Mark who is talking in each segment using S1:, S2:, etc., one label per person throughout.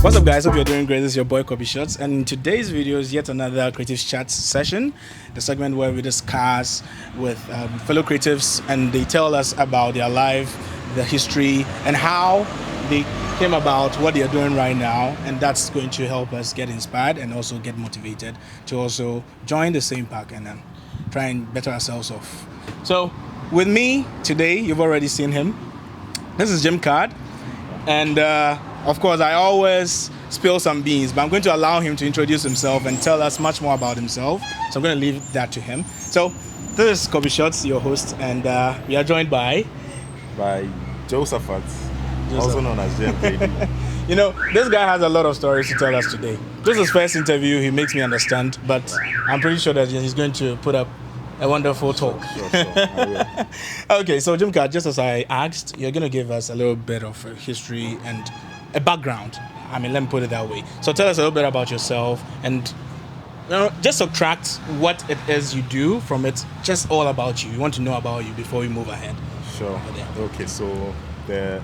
S1: What's up, guys? Hope you're doing great. This is your boy Kobe Shots, and in today's video is yet another creative chat session, the segment where we discuss with fellow creatives and they tell us about their life, their history, and how they came about what they are doing right now, and that's going to help us get inspired and also get motivated to also join the same pack and try and better ourselves off. So with me today, you've already seen him. This is Jmkad, and of course, I always spill some beans, but I'm going to allow him to introduce himself and tell us much more about himself. So I'm going to leave that to him. So this is Kobe Shots, your host, and we are joined by
S2: Joseph, also known as Jmkd.
S1: You know, this guy has a lot of stories to tell us today. This is his first interview. He makes me understand, but I'm pretty sure that he's going to put up a wonderful talk.
S2: Sure. I will.
S1: Okay, so Jmkad, just as I asked, you're going to give us a little bit of a history and a background. I mean, let me put it that way. So tell us a little bit about yourself and just subtract what it is you do from it, just all about you. We want to know about you before we move ahead.
S2: Sure. Okay, so the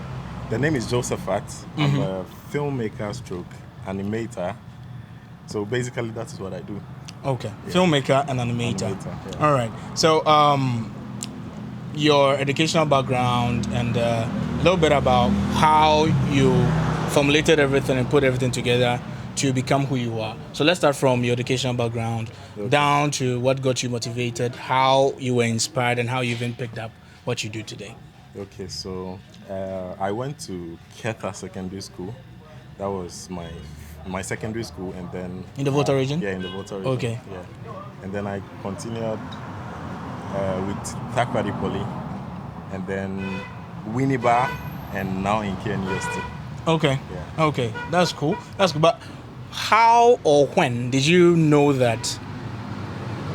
S2: name is Joseph. I'm a filmmaker stroke animator. So basically that is what I do.
S1: Okay, yeah. Filmmaker and animator.
S2: Yeah.
S1: All right. So your educational background and a little bit about how you formulated everything and put everything together to become who you are. So let's start from your educational background down to what got you motivated, how you were inspired, and how you even picked up what you do today.
S2: Okay, so I went to Keta Secondary School. That was my secondary school, and then
S1: in the Volta region?
S2: Yeah, in the Volta region.
S1: Okay.
S2: Yeah. And then I continued with Takrady Poly, and then Winneba, and now in Kenya University.
S1: Okay.
S2: Yeah.
S1: Okay. That's cool. But how or when did you know that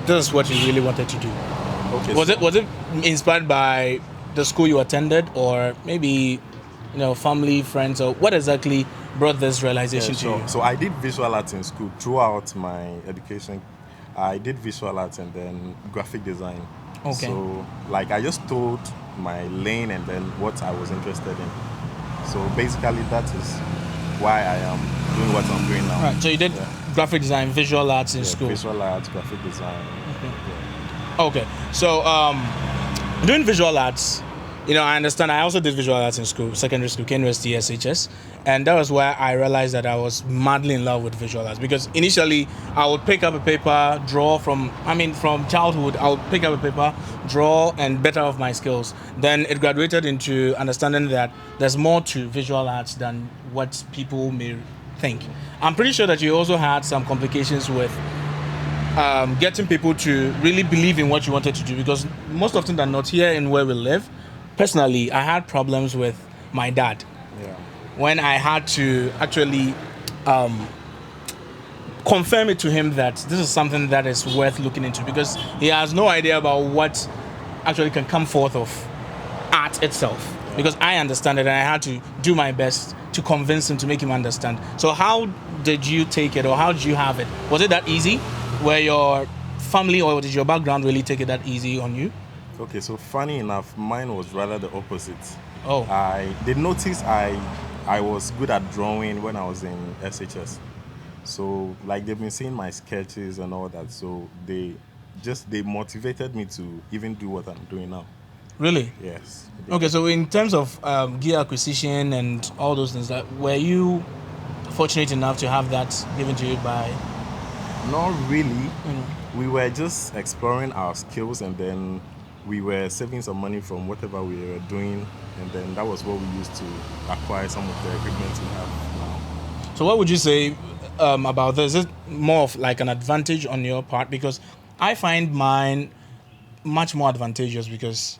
S1: this is what you really wanted to do?
S2: Okay.
S1: Was it inspired by the school you attended, or maybe family, friends, or what exactly brought this realization to you?
S2: So I did visual arts in school. Throughout my education, I did visual arts and then graphic design.
S1: Okay.
S2: So I just told my lane and then what I was interested in. So basically that is why I am doing what I'm doing now.
S1: Right. So you did graphic design, visual arts in school.
S2: Visual arts, graphic design.
S1: Okay.
S2: Yeah.
S1: Okay. So doing visual arts, I understand. I also did visual arts in school, secondary school, University SHS, and that was where I realized that I was madly in love with visual arts, because initially I would pick up a paper, draw from childhood. I would pick up a paper, draw, and better off my skills. Then it graduated into understanding that there's more to visual arts than what people may think. I'm pretty sure that you also had some complications with getting people to really believe in what you wanted to do, because most often than not, here in where we live, personally, I had problems with my dad.
S2: Yeah.
S1: When I had to actually confirm it to him that this is something that is worth looking into, because he has no idea about what actually can come forth of art itself. Yeah. Because I understand it, and I had to do my best to convince him, to make him understand. So how did you take it, or how did you have it? Was it that easy? Were your family or did your background really take it that easy on you?
S2: Okay, so funny enough, mine was rather the opposite.
S1: Oh.
S2: They noticed I was good at drawing when I was in SHS. So they've been seeing my sketches and all that. So they motivated me to even do what I'm doing now.
S1: Really?
S2: Yes.
S1: Okay, so in terms of gear acquisition and all those things, were you fortunate enough to have that given to you by?
S2: Not really. We were just exploring our skills, and then we were saving some money from whatever we were doing, and then that was what we used to acquire some of the equipment we have now.
S1: So what would you say about this? Is it more of an advantage on your part? Because I find mine much more advantageous, because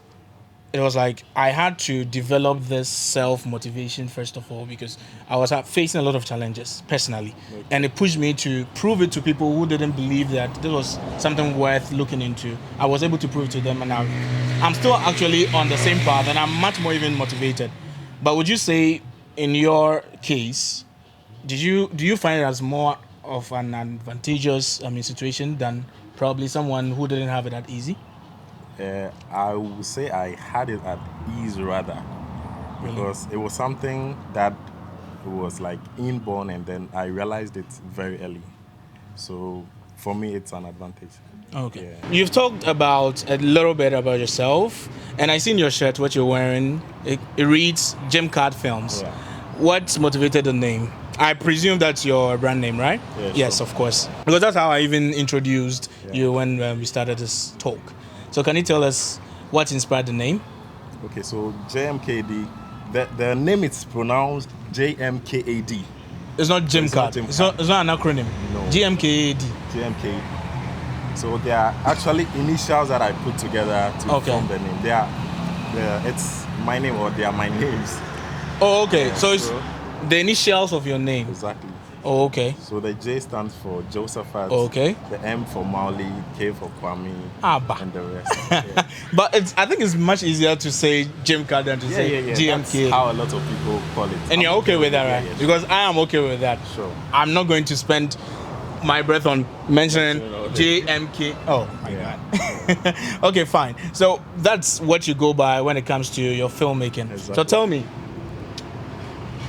S1: it was I had to develop this self-motivation first of all, because I was facing a lot of challenges personally. Okay. And it pushed me to prove it to people who didn't believe that this was something worth looking into. I was able to prove it to them, and I'm still actually on the same path, and I'm much more even motivated. But would you say in your case, do you find it as more of an advantageous situation than probably someone who didn't have it that easy?
S2: I would say I had it at ease rather, because it was something that was like inborn, and then I realized it very early. So for me, it's an advantage.
S1: Okay.
S2: Yeah.
S1: You've talked about a little bit about yourself, and I seen your shirt, what you're wearing. It reads Jmkd Films.
S2: Yeah.
S1: What motivated the name? I presume that's your brand name, right?
S2: Yeah,
S1: yes,
S2: sure.
S1: of course. Because that's how I even introduced
S2: Yeah.
S1: you when we started this talk. So can you tell us what inspired the name?
S2: Okay, so Jmkd, the name is pronounced Jmkad.
S1: It's not
S2: So it's not
S1: Jmkad.
S2: Jmkad.
S1: It's not an acronym.
S2: No.
S1: Jmkad.
S2: Jmkd. So they are actually initials that I put together to form the name. It's my name, or they are my names.
S1: Oh, okay.
S2: Yeah,
S1: so it's the initials of your name.
S2: Exactly.
S1: Oh, okay.
S2: So the J stands for Josephat.
S1: Okay.
S2: The M for Mauli, K for Kwame, and the rest. Yeah.
S1: But I think it's much easier to say Jmkad than to say Jmkd.
S2: That's how a lot of people call it.
S1: And you're okay with that, right?
S2: Yeah,
S1: because I am okay with that.
S2: Sure.
S1: I'm not going to spend my breath on mentioning Jmkd. Oh my God. Okay, fine. So that's what you go by when it comes to your filmmaking.
S2: Exactly.
S1: So tell me,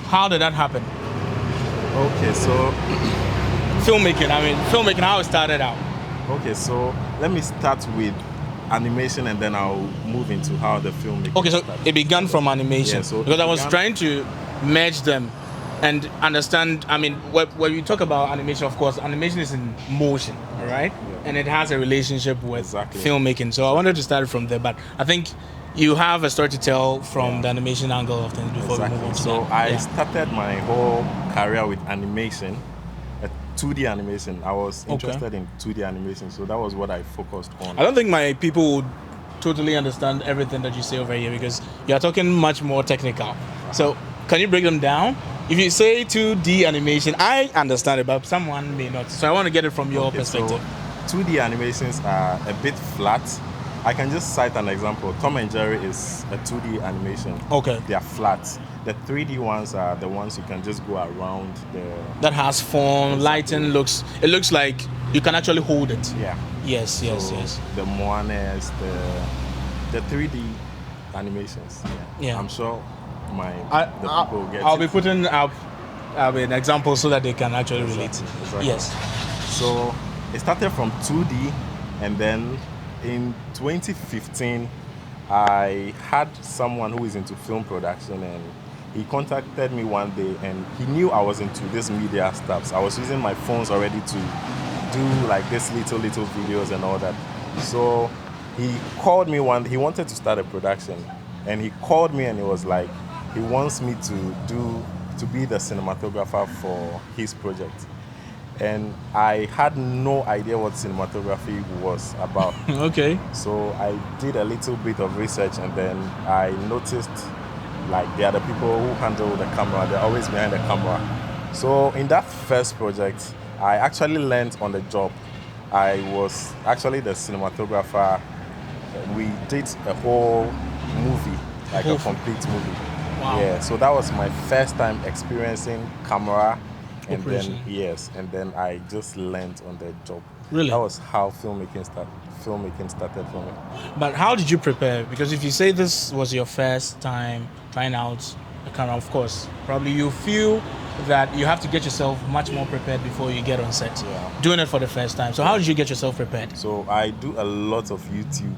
S1: how did that happen?
S2: Okay, so
S1: filmmaking, how it started out.
S2: Okay, so let me start with animation, and then I'll move into how the filmmaking
S1: Okay, so
S2: started.
S1: it began from animation.
S2: Yeah, so
S1: because I was trying to merge them and understand. When you talk about animation, of course, animation is in motion, all right?
S2: Yeah.
S1: And it has a relationship with
S2: Exactly.
S1: filmmaking. So I wanted to start from there, but I think you have a story to tell from the animation angle of things before we move on to
S2: So
S1: that.
S2: I started my whole career with animation, 2D animation. I was interested in 2D animation, so that was what I focused on.
S1: I don't think my people would totally understand everything that you say over here because you are talking much more technical. So can you break them down? If you say 2D animation, I understand it, but someone may not. So I want to get it from your perspective.
S2: So 2D animations are a bit flat. I can just cite an example. Tom and Jerry is a 2D animation.
S1: Okay.
S2: They are flat. The 3D ones are the ones you can just go around the...
S1: That has form, lighting, it looks like you can actually hold it.
S2: Yeah.
S1: Yes.
S2: The Moanas, the 3D animations.
S1: Yeah.
S2: I'm sure the people will get
S1: I'll be putting up an example so that they can actually relate.
S2: Exactly.
S1: Yes.
S2: So it started from 2D, and then in 2015, I had someone who is into film production, and he contacted me one day, and he knew I was into this media stuff. So I was using my phones already to do like this little videos and all that. So he called me one day. He wanted to start a production, and he called me, and he was like, he wants me to be the cinematographer for his project. And I had no idea what cinematography was about.
S1: Okay.
S2: So I did a little bit of research, and then I noticed like there are the people who handle the camera. They're always behind the camera. So in that first project, I actually learned on the job. I was actually the cinematographer. We did a whole movie, like a complete movie.
S1: Wow.
S2: Yeah, so that was my first time experiencing camera. And
S1: Operation.
S2: then I just learned on the job.
S1: Really?
S2: That was how filmmaking started for me.
S1: But how did you prepare? Because if you say this was your first time trying out a camera, of course, probably you feel that you have to get yourself much more prepared before you get on set.
S2: Yeah.
S1: Doing it for the first time. So how did you get yourself prepared?
S2: So I do a lot of YouTube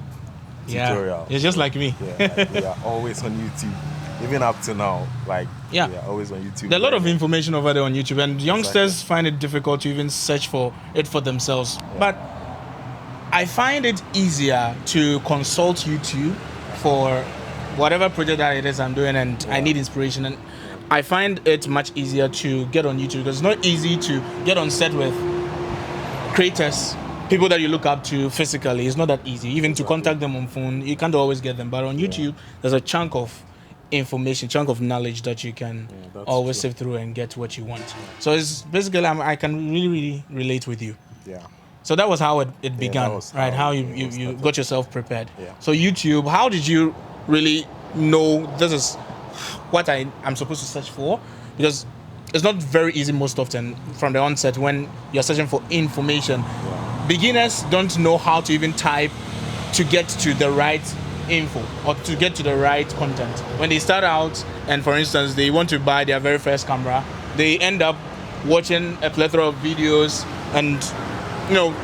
S2: tutorials.
S1: You're just like me.
S2: Yeah, we are always on YouTube. Even up to now, we are always on YouTube.
S1: There's a lot of information over there on YouTube, and youngsters find it difficult to even search for it for themselves. Yeah. But I find it easier to consult YouTube for whatever project that it is I'm doing, and I need inspiration. And I find it much easier to get on YouTube because it's not easy to get on set with creators, people that you look up to physically. It's not that easy. Even to contact them on phone, you can't always get them. But on YouTube, there's a chunk of information, chunk of knowledge that you can always sift through and get what you want. So it's basically I can really relate with you.
S2: Yeah.
S1: So that was how it began, right? How you got yourself prepared.
S2: Yeah.
S1: So YouTube, how did you really know this is what I'm supposed to search for? Because it's not very easy most often from the onset when you're searching for information.
S2: Yeah.
S1: Beginners don't know how to even type to get to the right info or to get to the right content. When they start out, and for instance, they want to buy their very first camera, they end up watching a plethora of videos and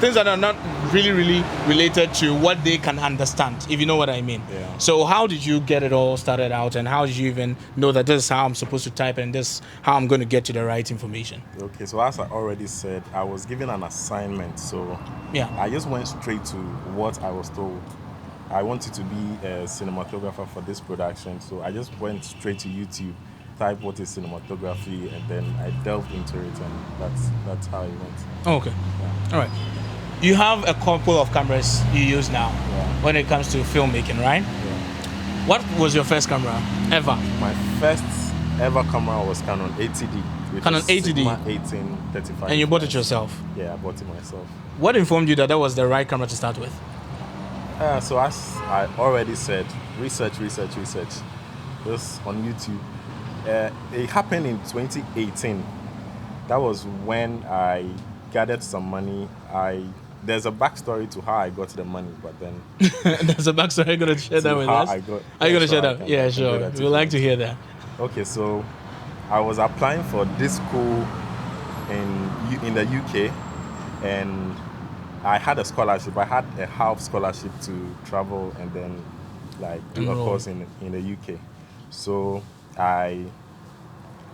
S1: things that are not really related to what they can understand, if you know what I mean.
S2: Yeah.
S1: So how did you get it all started out, and how did you even know that this is how I'm supposed to type and this is how I'm going to get to the right information?
S2: Okay, so as I already said, I was given an assignment, so
S1: Yeah.
S2: I just went straight to what I was told. I wanted to be a cinematographer for this production, so I just went straight to YouTube, type what is cinematography, and then I delved into it, and that's how it went.
S1: Okay.
S2: Yeah.
S1: All right. You have a couple of cameras you use now
S2: Yeah.
S1: when it comes to filmmaking, right?
S2: Yeah.
S1: What was your first camera ever?
S2: My first ever camera was Canon 80D.
S1: Canon 80D?
S2: Sigma 1835.
S1: And you bought it yourself?
S2: Yeah, I bought it myself.
S1: What informed you that that was the right camera to start with?
S2: So as I already said, research. Just on YouTube. It happened in 2018. That was when I gathered some money. There's a backstory to how I got the money, but then
S1: There's a backstory. Are you going to share that with us? Are you going to share that? Yeah, sure. We'd like to hear that.
S2: Okay, so I was applying for this school in the UK, and I had a scholarship. I had a half scholarship to travel and then do a course in the UK. So I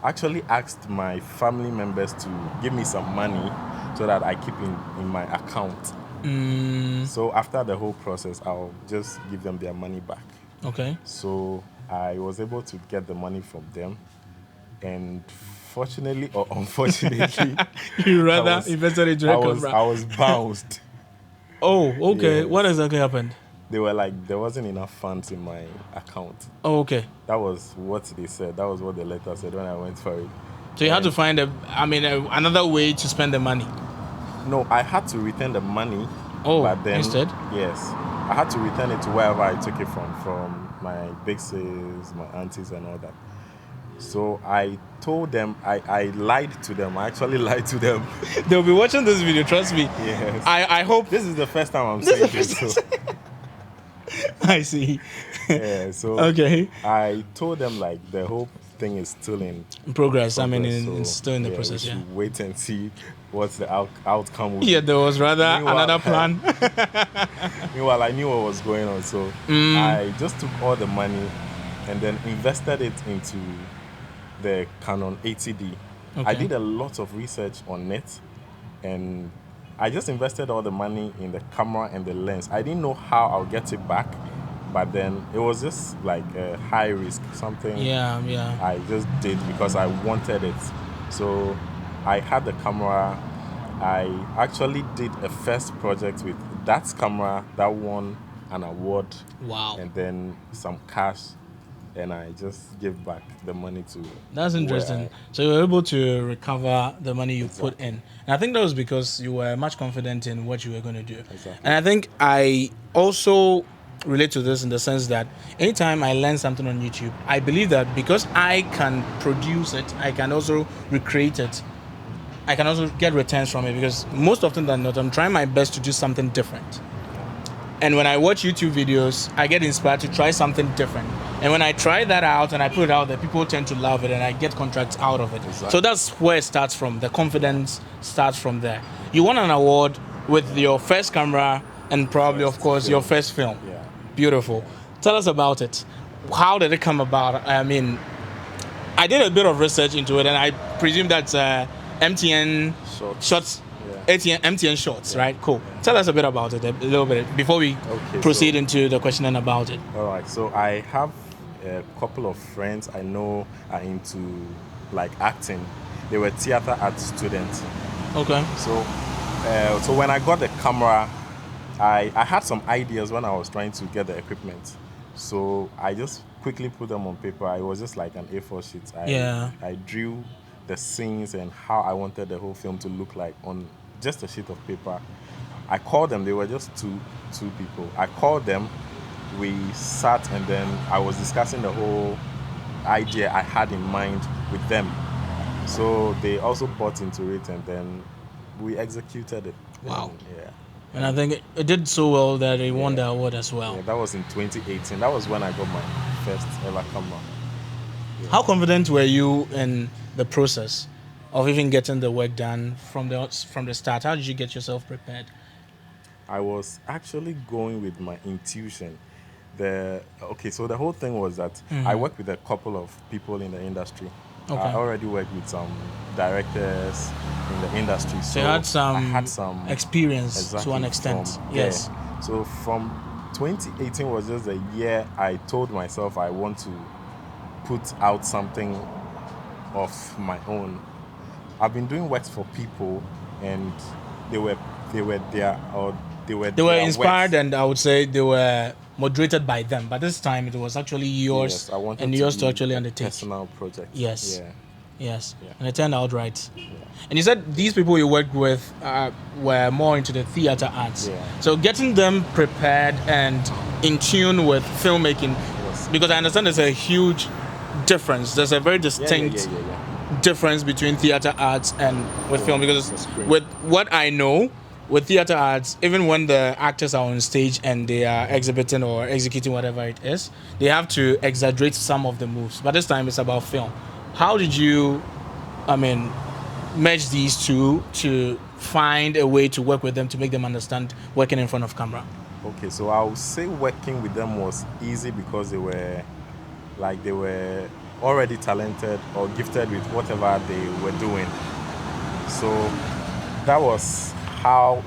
S2: actually asked my family members to give me some money so that I keep in my account. So after the whole process, I'll just give them their money back.
S1: Okay.
S2: So I was able to get the money from them, and fortunately or unfortunately,
S1: you rather invested in your camera.
S2: I was bounced.
S1: Oh, okay.
S2: Yes.
S1: What exactly happened?
S2: They were like, there wasn't enough funds in my account.
S1: Oh, okay.
S2: That was what they said. That was what the letter said when I went for it.
S1: So you had to find another way to spend the money.
S2: No, I had to return the money.
S1: Oh,
S2: but then,
S1: instead?
S2: Yes. I had to return it to wherever I took it from my big sis, my aunties and all that. So I told them, I lied to them. I actually lied to them.
S1: They'll be watching this video, trust me.
S2: Yes.
S1: I hope.
S2: This is the first time I'm saying this. So.
S1: I see.
S2: Yeah, so
S1: okay.
S2: I told them the whole thing is still in
S1: progress.
S2: So,
S1: still in the process.
S2: We should wait and see what the outcome will be.
S1: Yeah, there was rather another plan.
S2: Meanwhile, I knew what was going on, so I just took all the money and then invested it into the Canon 80D. Okay. I did a lot of research on it, and I just invested all the money in the camera and the lens. I didn't know how I'll get it back, but then it was just a high risk, something I just did because I wanted it. So I had the camera. I actually did a first project with that camera that won an award.
S1: Wow.
S2: And then some cash, and I just gave back the money to.
S1: That's interesting. So you were able to recover the money you put in. And I think that was because you were much confident in what you were going to do.
S2: Exactly.
S1: And I think I also relate to this in the sense that anytime I learn something on YouTube, I believe that because I can produce it, I can also recreate it. I can also get returns from it, because most often than not, I'm trying my best to do something different. And when I watch YouTube videos, I get inspired to try something different. And when I try that out and I put it out there, people tend to love it and I get contracts out of it. Exactly. So that's where it starts from. The confidence starts from there. You won an award with your first camera and probably, of course, your first film.
S2: Yeah.
S1: Beautiful. Tell us about it. How did it come about? I mean, I did a bit of research into it, and I presume that's MTN shots. MTN shots, right? Cool. Tell us a bit about it, a little bit, before we proceed into the questioning about it.
S2: All right. So I have a couple of friends I know are into acting. They were theater art students.
S1: Okay.
S2: So when I got the camera, I had some ideas when I was trying to get the equipment. So I just quickly put them on paper. It was just like an A4 sheet. I drew the scenes and how I wanted the whole film to look like on just a sheet of paper. I called them. They were just two people. I called them. We sat, and then I was discussing the whole idea I had in mind with them. So they also bought into it, and then we executed it.
S1: Wow.
S2: Yeah.
S1: And I think it did so well that it won the award as well.
S2: Yeah, that was in 2018. That was when I got my first ever camera.
S1: How confident were you in the process of even getting the work done from the start? How did you get yourself prepared?
S2: I was actually going with my intuition. So the whole thing was that I worked with a couple of people in the industry.
S1: Okay.
S2: I already worked with some directors in the industry,
S1: So you had
S2: I had some
S1: experience to an extent. Yes.
S2: Yeah. So from 2018 was just the year I told myself I want to put out something of my own. I've been doing works for people, and they were there, or they were
S1: inspired,
S2: works.
S1: and I would say they were moderated by them. But this time it was actually yours,
S2: Yes, I wanted
S1: and
S2: to
S1: yours
S2: be
S1: to actually
S2: a
S1: undertake.
S2: personal project.
S1: Yes.
S2: Yeah.
S1: Yes.
S2: Yeah.
S1: And it turned out right. Yeah. And you said these people you worked with were more into the theater arts.
S2: Yeah.
S1: So getting them prepared and in tune with filmmaking, because I understand there's a huge difference. There's a very distinct difference between theater arts and with film. Because with what I know, with theater arts, even when the actors are on stage and they are exhibiting or executing whatever it is, they have to exaggerate some of the moves. But this time it's about film. How did you, merge these two to find a way to work with them to make them understand working in front of camera?
S2: Okay, so I would say working with them was easy because they were already talented or gifted with whatever they were doing. So that was how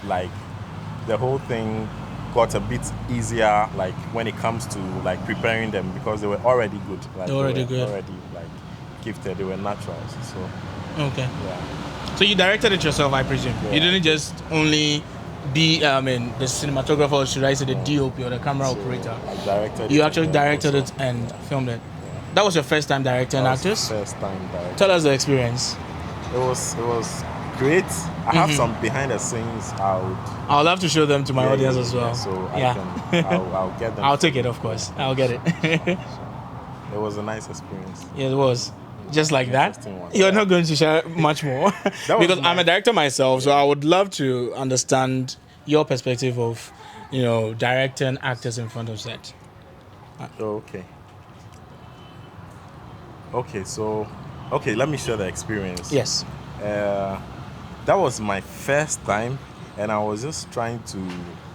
S2: the whole thing got a bit easier, like when it comes to like preparing them, because they were already good.
S1: They were already
S2: gifted. They were naturals. So
S1: okay.
S2: Yeah.
S1: So you directed it yourself, I presume. Yeah. You didn't just only be the cinematographer, or should I say the DOP or the camera operator.
S2: I directed.
S1: You actually directed it and filmed it. Yeah. That was your first time directing actors?
S2: First time directing.
S1: Tell us the experience.
S2: It was great. I have some behind the scenes.
S1: I'll have to show them to my audience as well.
S2: So I'll get them.
S1: I'll take it, of course. I'll get it.
S2: It was a nice experience.
S1: Yeah, it was. Just like that. You're not going to share much more because I'm a director myself, so I would love to understand your perspective of, directing actors in front of set.
S2: Okay. So let me share the experience.
S1: Yes.
S2: That was my first time, and I was just trying to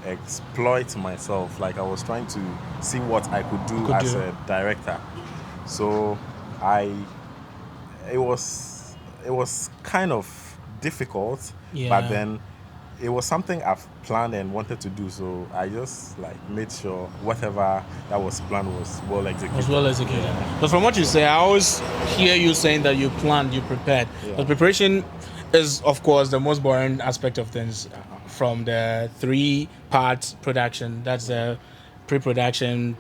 S2: exploit myself. Like I was trying to see what I could do as a director. So it was kind of difficult, but then it was something I've planned and wanted to do. So I just made sure whatever that was planned was well executed.
S1: Yeah. But from what you say, I always hear you saying that you planned, you prepared. Yeah. But preparation is, of course, the most boring aspect of things. From the 3-part production, that's the pre-production,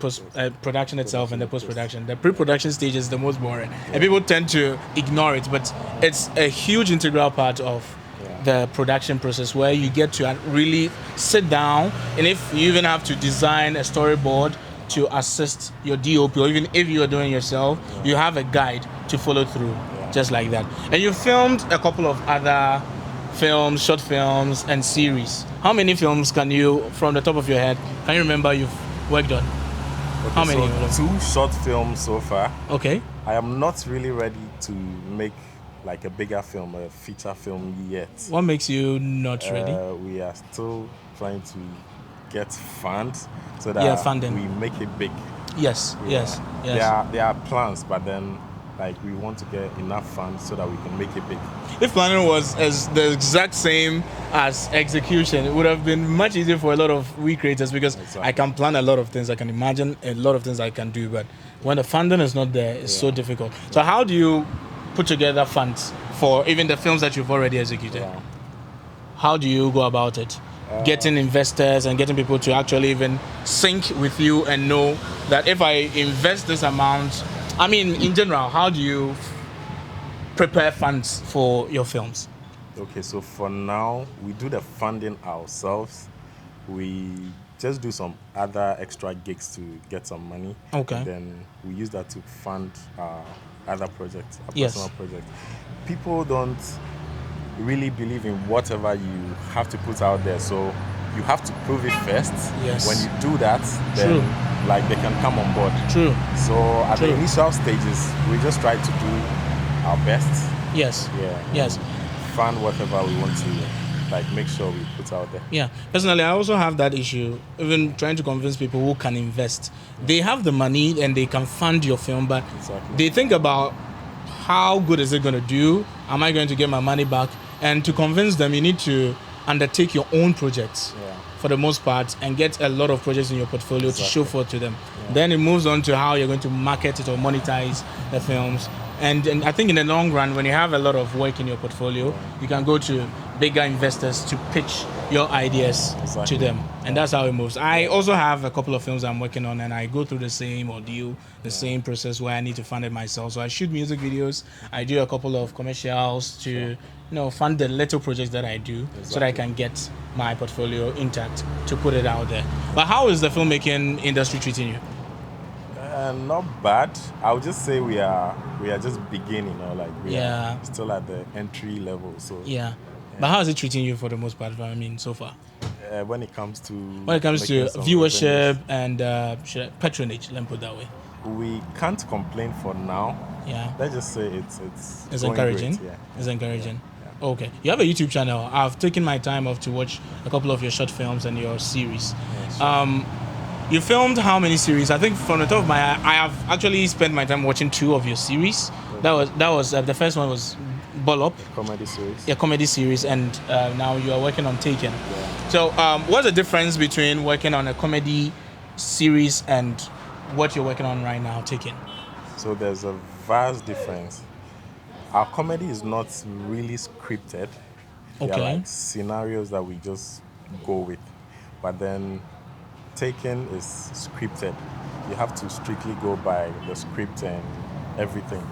S1: production itself, and the post-production. The pre-production stage is the most boring, and people tend to ignore it, but it's a huge integral part of the production process, where you get to really sit down, and if you even have to design a storyboard to assist your DOP, or even if you are doing yourself, you have a guide to follow through, just like that. And you filmed a couple of other films, short films, and series. How many films can you, from the top of your head, can you remember you've worked on? How many?
S2: So 2 short films so far.
S1: Okay.
S2: I am not really ready to make a bigger film, a feature film yet.
S1: What makes you not ready?
S2: We are still trying to get funds so that we make it big.
S1: Yes.
S2: There are plans, but then we want to get enough funds so that we can make it big.
S1: If planning was as the exact same as execution, it would have been much easier for a lot of we creators, because I can plan a lot of things, I can imagine a lot of things I can do, but when the funding is not there, it's so difficult. So how do you put together funds for even the films that you've already executed? How do you go about it? Getting investors and getting people to actually even sync with you and know that if I invest this amount, in general, how do you prepare funds for your films?
S2: Okay, so for now, we do the funding ourselves. We just do some other extra gigs to get some money.
S1: Okay.
S2: And then we use that to fund our other projects, our personal projects. People don't really believe in whatever you have to put out there. So you have to prove it first.
S1: Yes.
S2: When you do that, then
S1: True.
S2: like they can come on board.
S1: True.
S2: So at
S1: True.
S2: the initial stages, we just try to do our best.
S1: Yes.
S2: Yeah.
S1: Yes.
S2: Find whatever we want to like make sure we put out there.
S1: Yeah. Personally, I also have that issue. Even trying to convince people who can invest. They have the money and they can fund your film, but
S2: Exactly.
S1: they think about how good is it going to do? Am I going to get my money back? And to convince them, you need to undertake your own projects for the most part and get a lot of projects in your portfolio to show forth to them. Then it moves on to how you're going to market it or monetize the films. And I think in the long run, when you have a lot of work in your portfolio, you can go to bigger investors to pitch your ideas to them. And that's how it moves. I also have a couple of films I'm working on, and I go through the same ordeal, the same process where I need to fund it myself. So I shoot music videos. I do a couple of commercials to fund the little projects that I do so that I can get my portfolio intact to put it out there. But how is the filmmaking industry treating you?
S2: Not bad. I would just say we are just beginning, like we are still at the entry level. So
S1: but how is it treating you for the most part? I mean, so far.
S2: When it comes to
S1: viewership and patronage, let me put it that way.
S2: We can't complain for now.
S1: Yeah.
S2: Let's just say it's
S1: encouraging.
S2: Great.
S1: It's encouraging. Yeah. Okay. You have a YouTube channel. I've taken my time off to watch a couple of your short films and your series. Sure. You filmed how many series? I think from the top of my eye, I have actually spent my time watching 2 of your series. Okay. That was the first one was Ball Up.
S2: Comedy series.
S1: Yeah, comedy series, and now you are working on Taken. Yeah. So, what's the difference between working on a comedy series and what you're working on right now, Taken?
S2: So there's a vast difference. Our comedy is not really scripted.
S1: Okay.
S2: They are like scenarios that we just go with, but then Taken is scripted. You have to strictly go by the script and everything.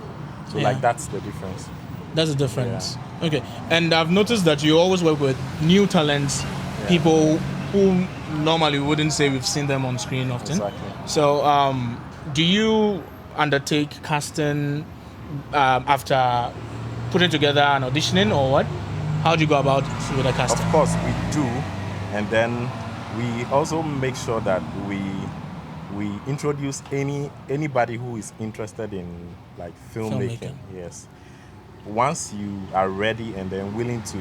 S2: So like that's the difference.
S1: That's the difference. Yeah. Okay. And I've noticed that you always work with new talents, people who normally wouldn't say we've seen them on screen often.
S2: Exactly.
S1: So do you undertake casting after putting together an auditioning or what? How do you go about with the casting?
S2: Of course we do, and then we also make sure that we introduce anybody who is interested in like filmmaking. Yes. Once you are ready and then willing to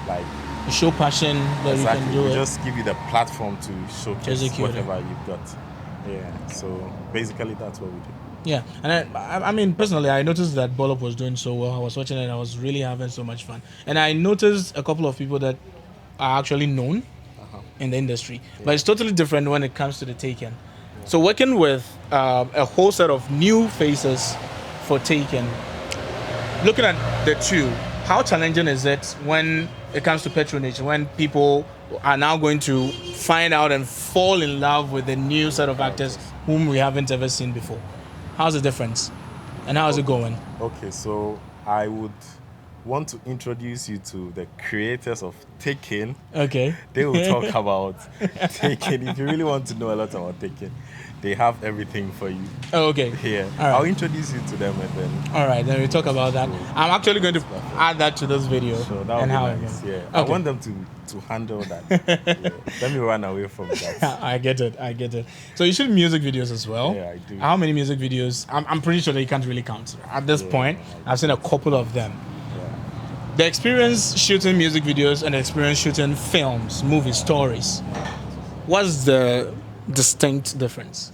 S2: like
S1: show passion, that you can do
S2: we
S1: it.
S2: Just give you the platform to showcase whatever you've got. Yeah. So basically that's what we do.
S1: Yeah, and I mean personally, I noticed that Ball Up was doing so well. I was watching it and I was really having so much fun. And I noticed a couple of people that are actually known in the industry, but it's totally different when it comes to the Taken. So working with a whole set of new faces for Taken, looking at the 2, how challenging is it when it comes to patronage, when people are now going to find out and fall in love with the new set of actors whom we haven't ever seen before? How's the difference? And how is it going?
S2: Okay, so I would want to introduce you to the creators of Taken.
S1: Okay.
S2: They will talk about Taken. If you really want to know a lot about Taken, they have everything for you.
S1: Oh, okay.
S2: Here.
S1: Right.
S2: I'll introduce you to them and then...
S1: All right, then we'll talk about that. I'm actually going to add that to this video.
S2: So that would be nice. Yeah. Okay. I want them to handle that. Let me run away from that.
S1: I get it. So you shoot music videos as well.
S2: Yeah, I do.
S1: How many music videos? I'm pretty sure that you can't really count. At this point, I've seen a couple of them. The experience shooting music videos and the experience shooting films, movies, stories. What's the distinct difference?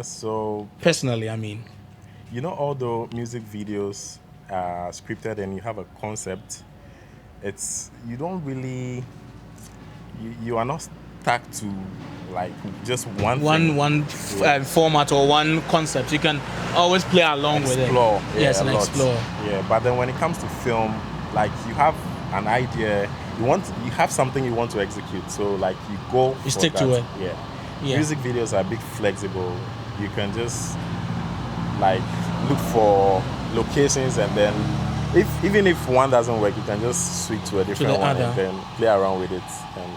S2: So
S1: personally, I mean,
S2: although music videos are scripted and you have a concept, you don't really, you are not stuck to like just one
S1: format or one concept. You can always play along with it. Explore.
S2: Yeah, but then when it comes to film, like you have an idea, you have something you want to execute. So like you
S1: stick to it.
S2: Yeah. Music videos are a bit flexible. You can just like look for locations and then even if one doesn't work, you can just switch to a different one and then play around with it and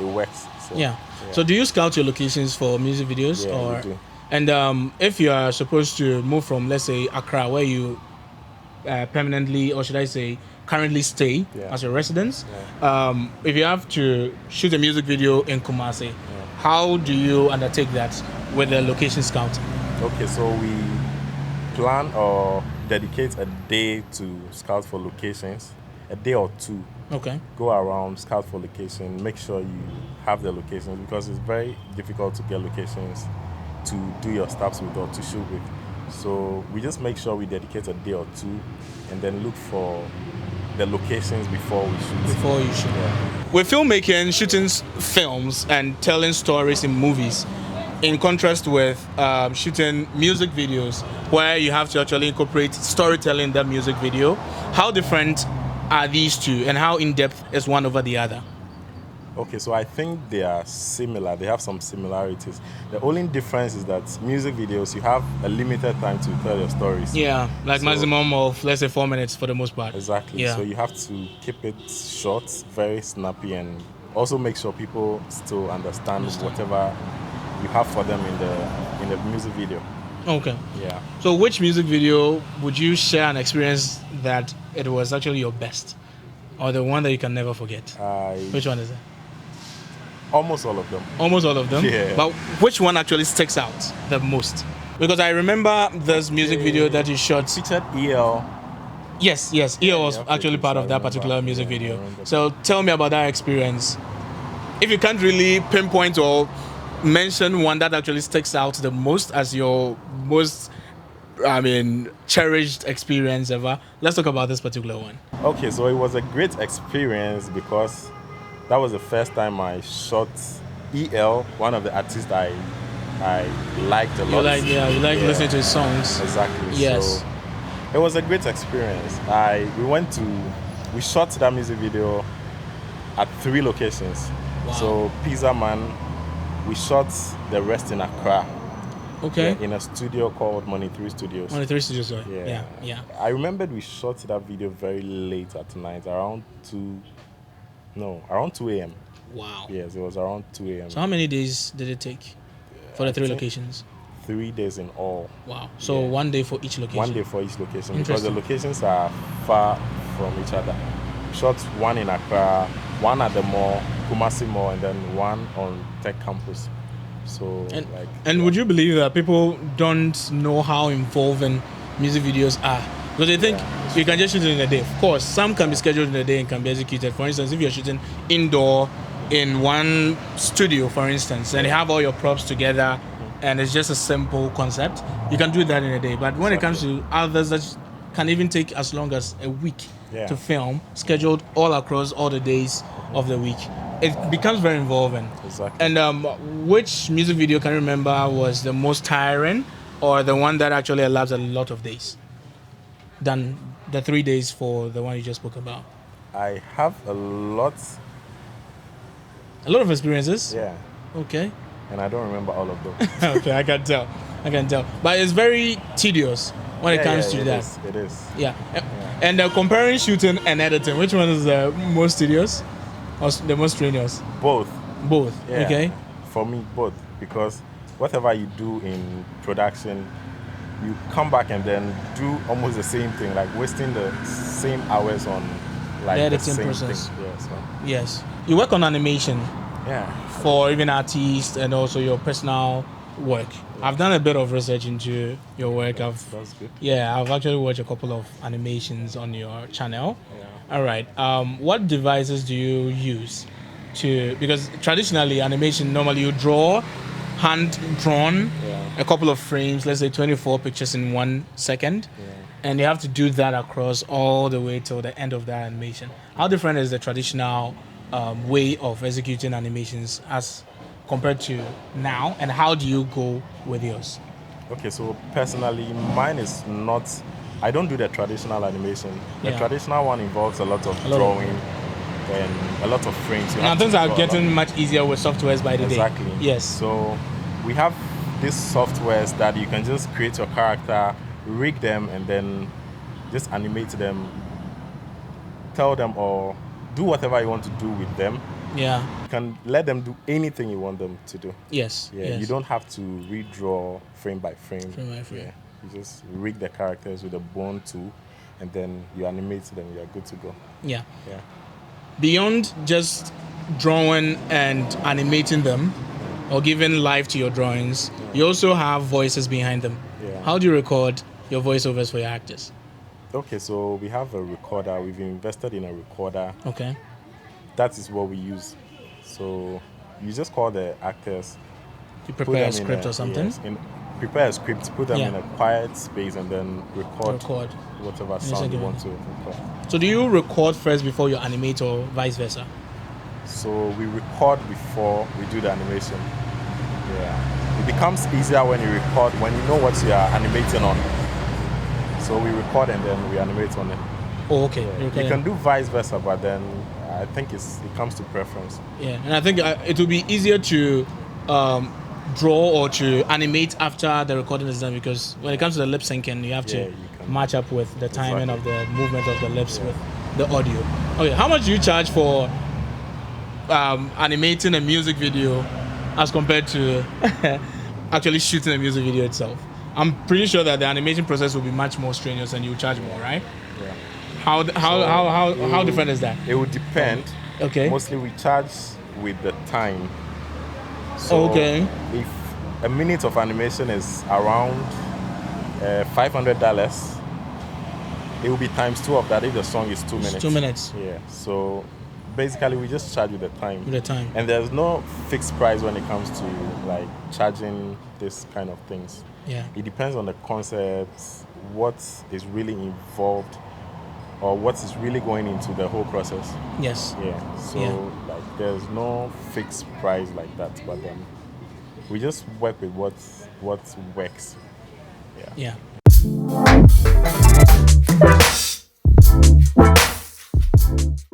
S2: it works. So,
S1: So do you scout your locations for music videos?
S2: Yeah, we do.
S1: And if you are supposed to move from, let's say, Accra, where you permanently, or should I say, currently stay as your residence. If you have to shoot a music video in Kumasi, how do you undertake that with the location scout?
S2: Okay, so we plan or dedicate a day to scout for locations, a day or two.
S1: Okay.
S2: Go around, scout for location, make sure you have the locations, because it's very difficult to get locations to do your stops with or to shoot with. So we just make sure we dedicate a day or two and then look for the locations before we shoot.
S1: Before you shoot.
S2: Yeah.
S1: With filmmaking, shooting films and telling stories in movies, in contrast with shooting music videos, where you have to actually incorporate storytelling in that music video, how different are these two, and how in-depth is one over the other?
S2: Okay, so I think they are similar. They have some similarities. The only difference is that music videos, you have a limited time to tell your stories.
S1: Yeah, like maximum of, let's say, 4 minutes for the most part.
S2: Exactly.
S1: Yeah.
S2: So you have to keep it short, very snappy, and also make sure people still understand whatever you have for them in the music video.
S1: Okay.
S2: Yeah.
S1: So which music video would you share an experience that it was actually your best, or the one that you can never forget? Which one is it?
S2: Almost all of them.
S1: Almost all of them?
S2: Yeah.
S1: But which one actually sticks out the most? Because I remember this music video that you shot.
S2: Featured EL.
S1: Yes. EL was actually part of that particular music video. So tell me about that experience. If you can't really pinpoint or mention one that actually sticks out the most as your most, cherished experience ever, let's talk about this particular one.
S2: Okay, so it was a great experience because that was the first time I shot EL, one of the artists I liked a lot.
S1: You like listening to his songs.
S2: Exactly.
S1: Yes.
S2: So it was a great experience. We shot that music video at 3 locations.
S1: Wow.
S2: So Pizza Man, we shot the rest in Accra.
S1: Okay.
S2: In a studio called Money 3 Studios.
S1: Money 3 Studios, right? Yeah.
S2: I remembered we shot that video very late at night, around 2 a.m.
S1: Wow.
S2: Yes, it was around 2 a.m.
S1: So how many days did it take for the 3 locations?
S2: 3 days in all.
S1: Wow. So 1 day for each location.
S2: 1 day for each location because the locations are far from each other. Shot 1 in Accra, 1 at the mall, Kumasi Mall, and then 1 on Tech Campus. So
S1: and would you believe that people don't know how involving music videos are? Because they think you can just shoot it in a day. Of course, some can be scheduled in a day and can be executed. For instance, if you're shooting indoor in one studio, for instance, and you have all your props together, and it's just a simple concept, you can do that in a day. But when it comes to others that can even take as long as a week to film, scheduled all across all the days of the week, it becomes very involving.
S2: Exactly.
S1: And which music video can you remember was the most tiring, or the one that actually elapsed a lot of days than the 3 days for the one you just spoke about?
S2: I have a lot
S1: of experiences.
S2: Yeah.
S1: Okay.
S2: And I don't remember all of them.
S1: Okay, I can tell. But it's very tedious when it comes to that.
S2: It is.
S1: Yeah. And comparing shooting and editing, which one is the most tedious or the most strenuous?
S2: Both. Yeah.
S1: Okay.
S2: For me, both. Because whatever you do in production, you come back and then do almost the same thing, like wasting the same hours on like the
S1: editing
S2: same
S1: process.
S2: thing. Yeah, so.
S1: Yes. You work on animation.
S2: Yeah.
S1: For even artists and also your personal work. I've done a bit of research into your work.
S2: That's good.
S1: Yeah, I've actually watched a couple of animations on your channel.
S2: Yeah.
S1: All right. What devices do you use because traditionally animation, normally you draw, hand drawn, a couple of frames, let's say 24 pictures in 1 second.
S2: Yeah.
S1: And you have to do that across all the way till the end of that animation. How different is the traditional way of executing animations as compared to now, and how do you go with yours?
S2: Okay, so personally, mine is not. I don't do the traditional animation. The traditional one involves a lot of drawing and a lot of frames.
S1: Now things are getting much easier with softwares by the day.
S2: Exactly.
S1: Yes.
S2: So we have these softwares that you can just create your character, rig them, and then just animate them. Tell them or do whatever you want to do with them.
S1: Yeah.
S2: You can let them do anything you want them to do.
S1: Yes.
S2: Yeah.
S1: Yes.
S2: You don't have to redraw frame by frame.
S1: Frame by frame.
S2: Yeah. You just rig the characters with a bone tool and then you animate them, you're good to go.
S1: Yeah.
S2: Yeah.
S1: Beyond just drawing and animating them or giving life to your drawings, you also have voices behind them.
S2: Yeah.
S1: How do you record your voiceovers for your actors?
S2: Okay, so we have a recorder. We've invested in a recorder.
S1: Okay.
S2: That is what we use. So you just call the actors,
S1: You
S2: put
S1: prepare
S2: them
S1: a script
S2: in
S1: or something?
S2: yes, prepare a script, put them
S1: Yeah.
S2: in a quiet space, and then record whatever sound you want to record.
S1: So do you record first before you animate or vice versa?
S2: So we record before we do the animation. Yeah. It becomes easier when you record, when you know what you are animating on. So we record and then we animate on it.
S1: Oh, okay.
S2: Yeah. You can do vice versa, but then I think it comes to preference.
S1: Yeah, and I think it will be easier to draw or to animate after the recording is done, because when it comes to the lip syncing, you have to match up with the timing of the movement of the lips with the audio. Okay, how much do you charge for animating a music video as compared to actually shooting a music video itself? I'm pretty sure that the animation process will be much more strenuous and you charge more, right?
S2: Yeah.
S1: How different is that?
S2: It would depend.
S1: Okay.
S2: Mostly we charge with the time. So
S1: okay.
S2: If a minute of animation is around $500, it will be times 2 of that if the song is 2 minutes.
S1: 2 minutes.
S2: Yeah. So basically we just charge with the time.
S1: With the time.
S2: And there's no fixed price when it comes to like charging this kind of things.
S1: Yeah.
S2: It depends on the concept, what is really involved, or what is really going into the whole process.
S1: Yes.
S2: Yeah. So like there's no fixed price like that, but then we just work with what works. Yeah.
S1: Yeah.